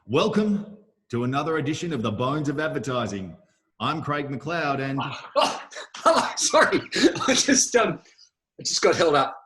Welcome to another edition of the Bones of Advertising. I'm Craig McLeod, and Hello, sorry, I just got held up.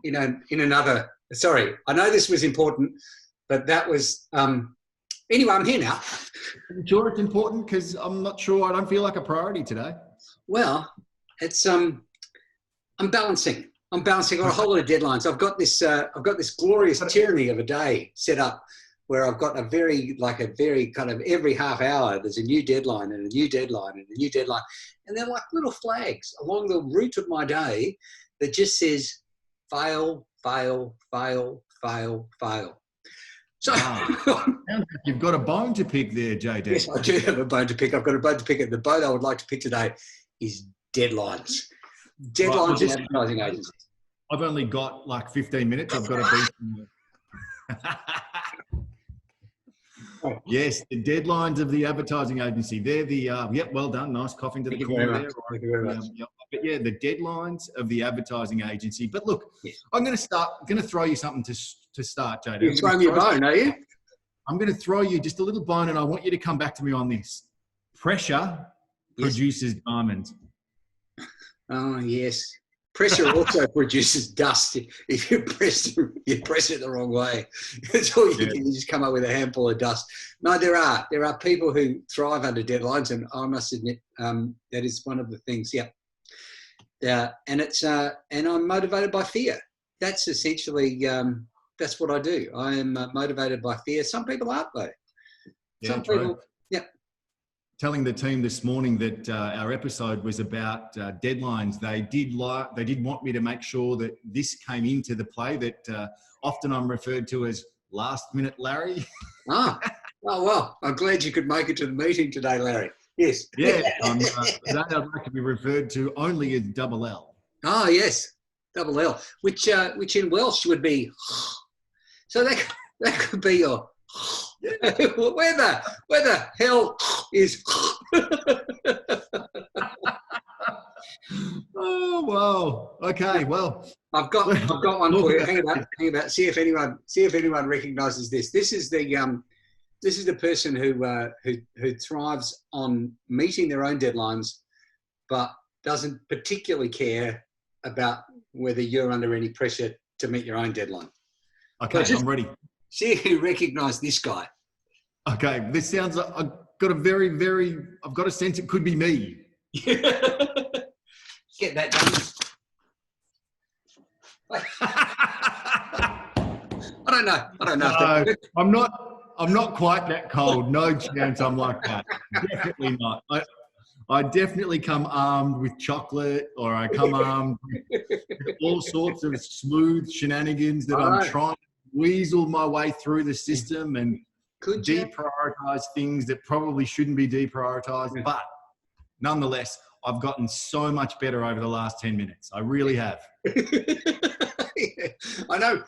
In another. Sorry, I know this was important, but that was anyway. I'm here now. I'm sure it's important because I'm not sure. I don't feel like a priority today. Well, it's I'm balancing. I'm balancing on a whole lot of deadlines. I've got this glorious tyranny of a day set up where I've got a very kind of every half hour there's a new deadline and a new deadline and a new deadline, and they're like little flags along the route of my day that just says fail, fail, fail, fail, fail. So sounds like you've got a bone to pick there, JD. Yes, I do have a bone to pick. I've got a bone to pick, and the bone I would like to pick today is deadlines. Deadlines in advertising agencies. I've only got like 15 minutes. I've got to be. Yes, the deadlines of the advertising agency. They're the, well done. Nice coughing to the corner there. Thank you very much. But yeah, the deadlines of the advertising agency. But look, yes. I'm going to throw you something to start, JD. You're throwing me a bone, are you? I'm going to throw you just a little bone, and I want you to come back to me on this. Pressure produces diamonds. Oh, yes. Pressure also produces dust if you press it the wrong way. That's all you can. You just come up with a handful of dust. No, there are people who thrive under deadlines, and I must admit that is one of the things. Yeah, and it's and I'm motivated by fear. That's essentially that's what I do. I am motivated by fear. Some people aren't though. Yeah, some people. Yeah. Telling the team this morning that our episode was about deadlines. They did want me to make sure that this came into the play that often I'm referred to as last minute Larry. Oh well, I'm glad you could make it to the meeting today, Larry. Yes. Yeah, today I'd like to be referred to only as double L. Oh yes, double L, which in Welsh would be. So that could be your. Where the hell is? Oh wow! Okay, well, I've got one for you. Hang about. See if anyone recognises this. This is the person who thrives on meeting their own deadlines, but doesn't particularly care about whether you're under any pressure to meet your own deadline. Okay, I'm ready. See if you recognise this guy. Okay, this sounds like I've got a sense it could be me. Get that done. I don't know. No, I'm not quite that cold. No chance I'm like that. Definitely not. I definitely come armed with chocolate, or I come armed with all sorts of smooth shenanigans that I'm trying to weasel my way through the system and deprioritize things that probably shouldn't be deprioritized. But nonetheless, I've gotten so much better over the last 10 minutes. I really have. Yeah. I know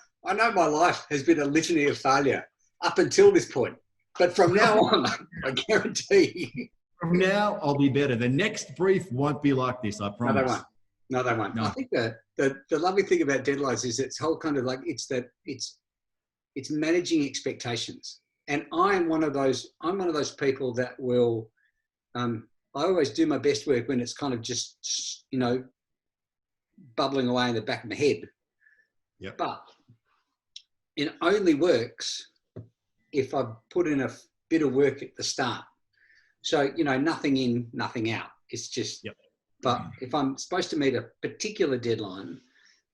my life has been a litany of failure up until this point. But from now on, I guarantee. From now, I'll be better. The next brief won't be like this, I promise. No, they won't. No. I think that the lovely thing about deadlines is it's whole kind of like it's managing expectations. And I'm one of those people that will, I always do my best work when it's kind of just, bubbling away in the back of my head. Yeah. But it only works if I put in a bit of work at the start. So, nothing in, nothing out. It's just, but if I'm supposed to meet a particular deadline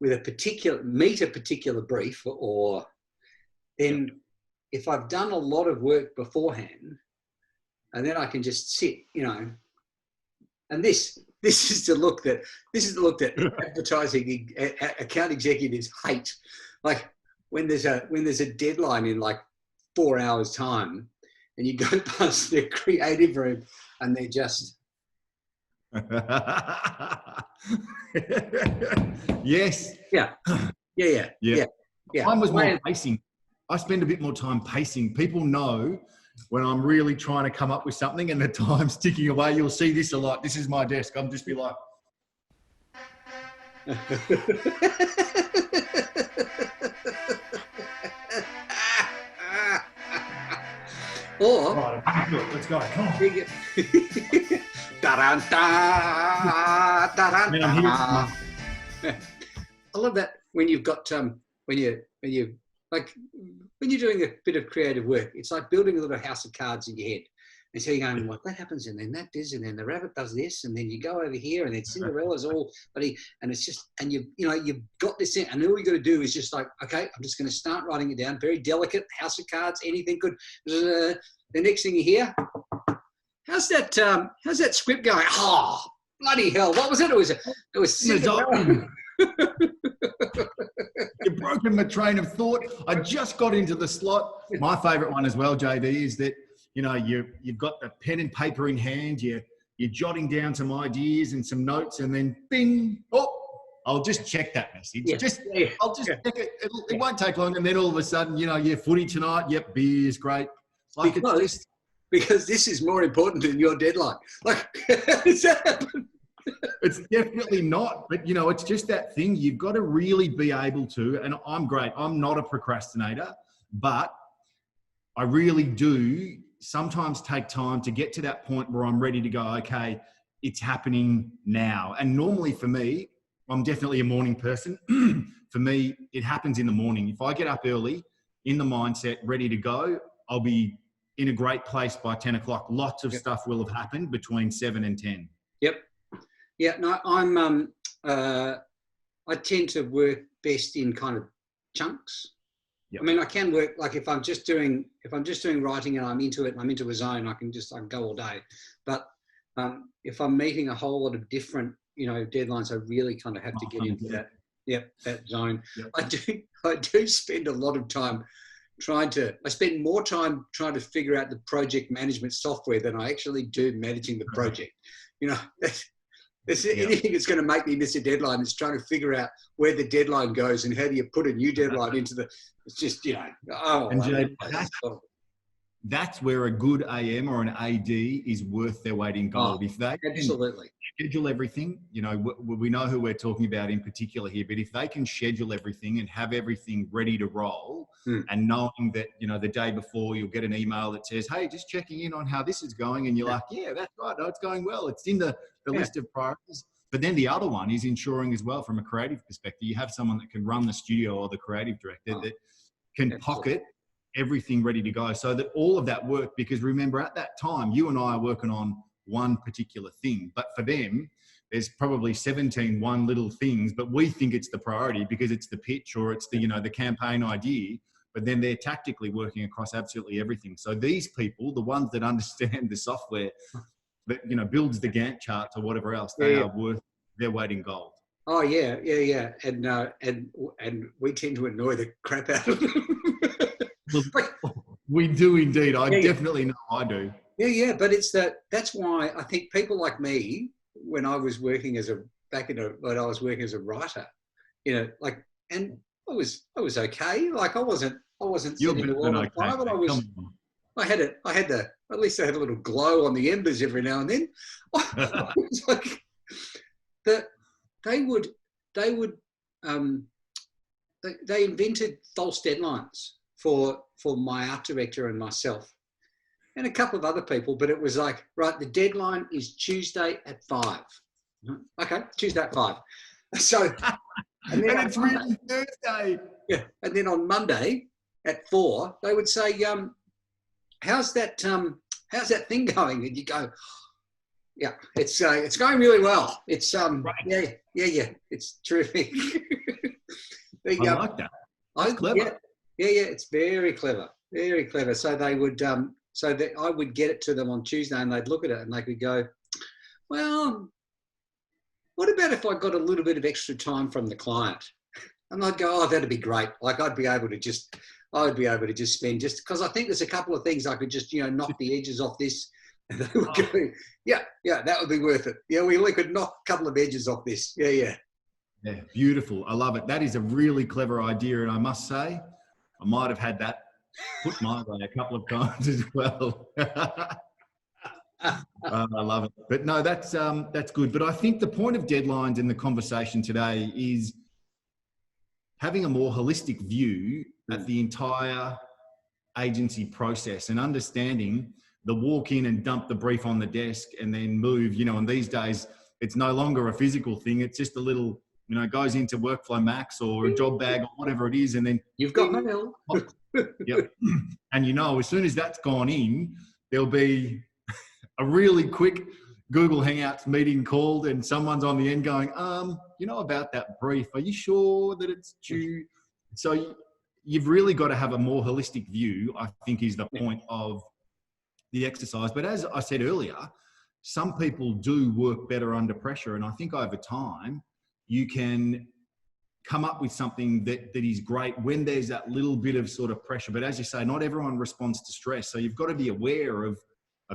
with a particular brief, or then if I've done a lot of work beforehand, and then I can just sit, and this is the look that advertising account executives hate. Like when there's a deadline in like 4 hours time, and you go past their creative room and they're just. Yes. Yeah. Mine was more pacing. I spend a bit more time pacing. People know when I'm really trying to come up with something and the time's ticking away. You'll see this a lot. This is my desk. I'm just be like. Or Right, let's go. Come on. Man, I'm here. I love that when you've got when you like when you're doing a bit of creative work, it's like building a little house of cards in your head. And so you're going, well, that happens, and then that does, and then the rabbit does this, and then you go over here, and then Cinderella's all bloody, and it's just, and you've got this in, and all you got to do is just like, okay, I'm just going to start writing it down, very delicate, house of cards, anything good. The next thing you hear, how's that script going? Oh, bloody hell! What was it? It was Cinderella. You've broken the train of thought. I just got into the slot. My favourite one as well, JD, is that you've got the pen and paper in hand. You're jotting down some ideas and some notes, and then bing! Oh, I'll just check that message. I'll just check it. It won't take long, and then all of a sudden, footy tonight. Yep, beer's great. Like because this is more important than your deadline. Like, does that happen? It's definitely not, but it's just that thing. You've got to really be able to, and I'm great. I'm not a procrastinator, but I really do sometimes take time to get to that point where I'm ready to go, okay, it's happening now. And normally for me, I'm definitely a morning person. For me, it happens in the morning. If I get up early in the mindset, ready to go, I'll be in a great place by 10 o'clock. Lots of stuff will have happened between 7 and 10. Yep. Yeah, no, I tend to work best in kind of chunks. Yep. I mean, I can work, like if I'm just doing writing and I'm into it and I'm into a zone, I can go all day. But if I'm meeting a whole lot of different, deadlines, I really kind of have to get into that zone. Yep. I do spend a lot of time I spend more time trying to figure out the project management software than I actually do managing the project. Anything that's going to make me miss a deadline is trying to figure out where the deadline goes and how do you put a new deadline into the. It's just And Jay, that's where a good AM or an AD is worth their weight in gold. If they absolutely schedule everything, we know who we're talking about in particular here. But if they can schedule everything and have everything ready to roll, and knowing that the day before you'll get an email that says, "Hey, just checking in on how this is going," and you're like, "Yeah, that's right. No, it's going well. It's in the list of priorities." But then the other one is ensuring as well, from a creative perspective, you have someone that can run the studio or the creative director that can pocket everything ready to go, so that all of that work, because remember at that time, you and I are working on one particular thing, but for them, there's probably 17 one little things, but we think it's the priority because it's the pitch or it's the, the campaign idea, but then they're tactically working across absolutely everything. So these people, the ones that understand the software that, builds the Gantt charts or whatever else, they are worth their weight in gold. Oh yeah. And we tend to annoy the crap out of them. We do indeed. I definitely know I do. Yeah. But that's why I think people like me, when I was working as a writer, and I was okay. Like I wasn't sitting all the time, but I had at least I had a little glow on the embers every now and then. It's like they invented false deadlines for my art director and myself and a couple of other people, but it was like, right, the deadline is Tuesday at 5. Okay, Tuesday at 5. So, and it's really Thursday. Yeah, and then on Monday at 4, they would say, how's that thing going? And you go, yeah, it's going really well. It's right. Yeah, it's terrific. I like that. That's clever. Yeah, it's very clever, very clever. So they would, I would get it to them on Tuesday, and they'd look at it and they could go, well, what about if I got a little bit of extra time from the client? And I'd go, oh, that'd be great. Like I'd be able to just spend, just because I think there's a couple of things I could just, knock the edges off this. And they would go, yeah, that would be worth it. Yeah, we only could knock a couple of edges off this. Yeah. Yeah, beautiful. I love it. That is a really clever idea. And I must say, I might have had that put my way a couple of times as well. I love it. But no, that's good. But I think the point of deadlines in the conversation today is having a more holistic view at the entire agency process and understanding the walk in and dump the brief on the desk and then move, and these days it's no longer a physical thing. It's just a little, goes into Workflow Max or a job bag or whatever it is. And then you've got mail. Yep. And as soon as that's gone in, there'll be a really quick Google Hangouts meeting called and someone's on the end going, about that brief, are you sure that it's due? So you've really got to have a more holistic view, I think, is the point of the exercise. But as I said earlier, some people do work better under pressure. And I think over time, you can come up with something that is great when there's that little bit of sort of pressure. But as you say, not everyone responds to stress. So you've got to be aware of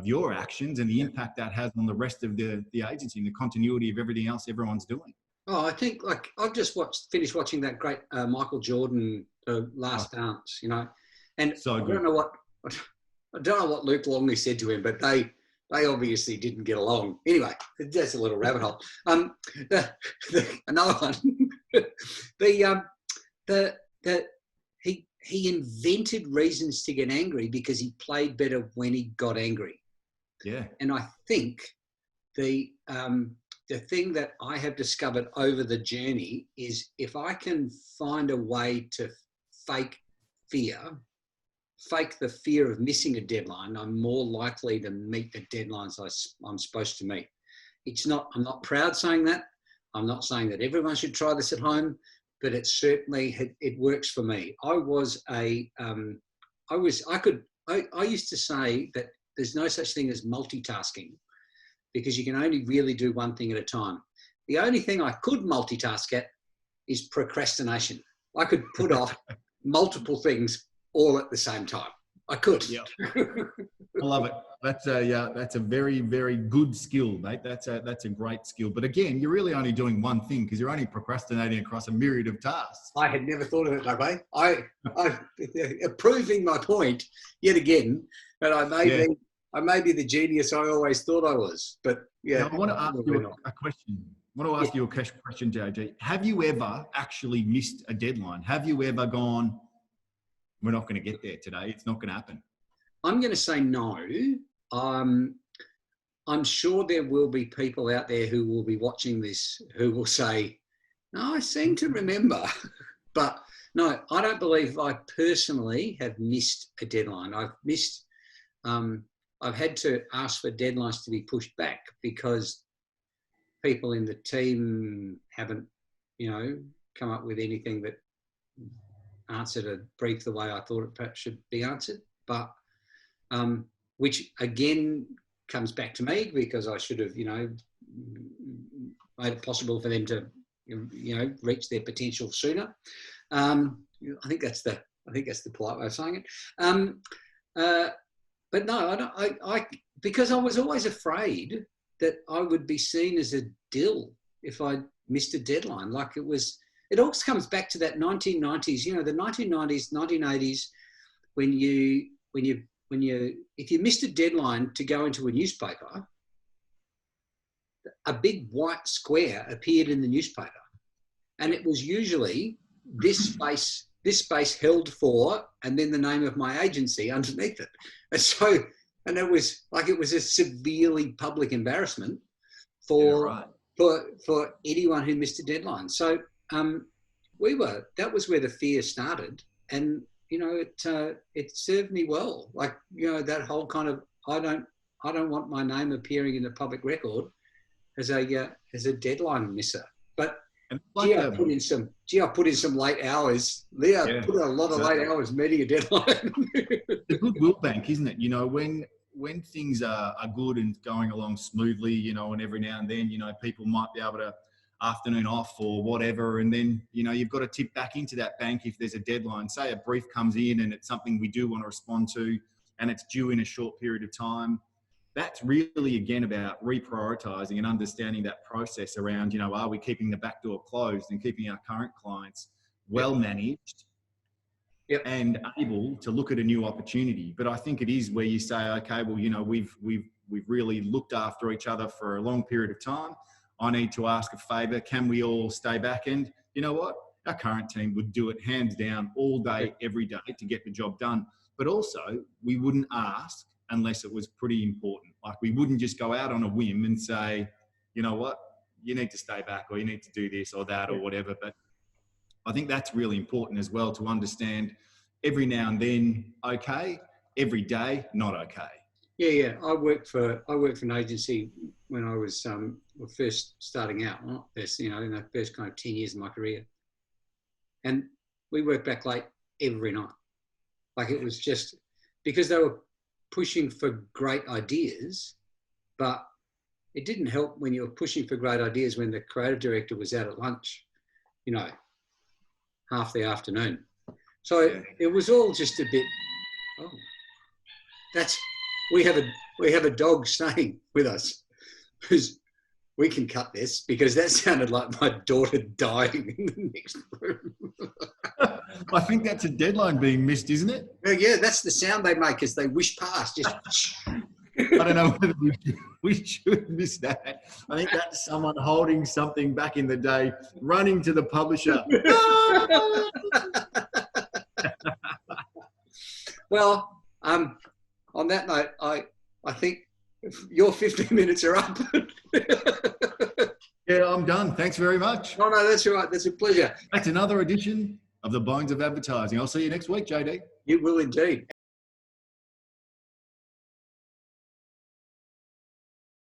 your actions and the impact that has on the rest of the agency and the continuity of everything else everyone's doing. Oh, I think I've just finished watching that great Michael Jordan Last Dance, and so I don't know what Luke Longley said to him, but they obviously didn't get along. Anyway, that's a little rabbit hole. Another one, he invented reasons to get angry because he played better when he got angry. Yeah, and I think the thing that I have discovered over the journey is if I can find a way to fake the fear of missing a deadline, I'm more likely to meet the deadlines I'm supposed to meet. I'm not proud saying that. I'm not saying that everyone should try this at home, but it certainly, it works for me. I used to say that there's no such thing as multitasking because you can only really do one thing at a time. The only thing I could multitask at is procrastination. I could put off multiple things all at the same time. I could. Yeah. I love it. That's a very, very good skill, mate. That's a great skill. But again, you're really only doing one thing because you're only procrastinating across a myriad of tasks. I had never thought of it that way. I proving my point yet again that I may be the genius I always thought I was. But yeah, now, I want to ask you a question. I want to ask you a question, JJ. Have you ever actually missed a deadline? Have you ever gone, we're not going to get there today, it's not going to happen? I'm going to say no. I'm sure there will be people out there who will be watching this who will say, no, I seem to remember. But no, I don't believe I personally have missed a deadline. I've had to ask for deadlines to be pushed back because people in the team haven't, come up with anything that answered a brief the way I thought it perhaps should be answered. But which again comes back to me because I should have, made it possible for them to, reach their potential sooner. I think that's the polite way of saying it. But no, because I was always afraid that I would be seen as a dill if I missed a deadline. It always comes back to that 1990s, the 1990s, 1980s, if you missed a deadline to go into a newspaper, a big white square appeared in the newspaper. And it was usually this space held for, and then the name of my agency underneath it. And it was a severely public embarrassment for anyone who missed a deadline. So that was where the fear started. And, it served me well. That whole kind of, I don't want my name appearing in the public record as a deadline misser. But I put in some late hours. Leah put in a lot of late hours meeting a deadline. The goodwill bank, isn't it? When things are good and going along smoothly, and every now and then, people might be able to afternoon off or whatever, and then you've got to tip back into that bank if there's a deadline. Say a brief comes in and it's something we do want to respond to and it's due in a short period of time. That's really again about reprioritizing and understanding that process around, are we keeping the back door closed and keeping our current clients well managed and able to look at a new opportunity. But I think it is where you say, okay, well, we've really looked after each other for a long period of time. I need to ask a favor. Can we all stay back? And you know what? Our current team would do it hands down all day, every day to get the job done. but also we wouldn't ask unless it was pretty important. Like we wouldn't just go out on a whim and say, you know what, you need to stay back, or you need to do this or that or whatever. But I think that's really important as well, to understand every now and then, okay, every day, not okay. Yeah. I worked for an agency when I was first starting out, not first, in the first kind of 10 years of my career. And we worked back late every night. Like it was just because they were pushing for great ideas, but it didn't help when you were pushing for great ideas when the creative director was out at lunch, half the afternoon. So it was all just a bit, we have a dog staying with us, who's, we can cut this because that sounded like my daughter dying in the next room. I think that's a deadline being missed, isn't it? Yeah, that's the sound they make as they wish past. Just I don't know whether we should miss that. I think that's someone holding something back in the day, running to the publisher. Well, on that note, I think your 15 minutes are up. Yeah, I'm done. Thanks very much. No, that's all right. That's a pleasure. That's another edition of the Bones of Advertising. I'll see you next week, JD. You will indeed.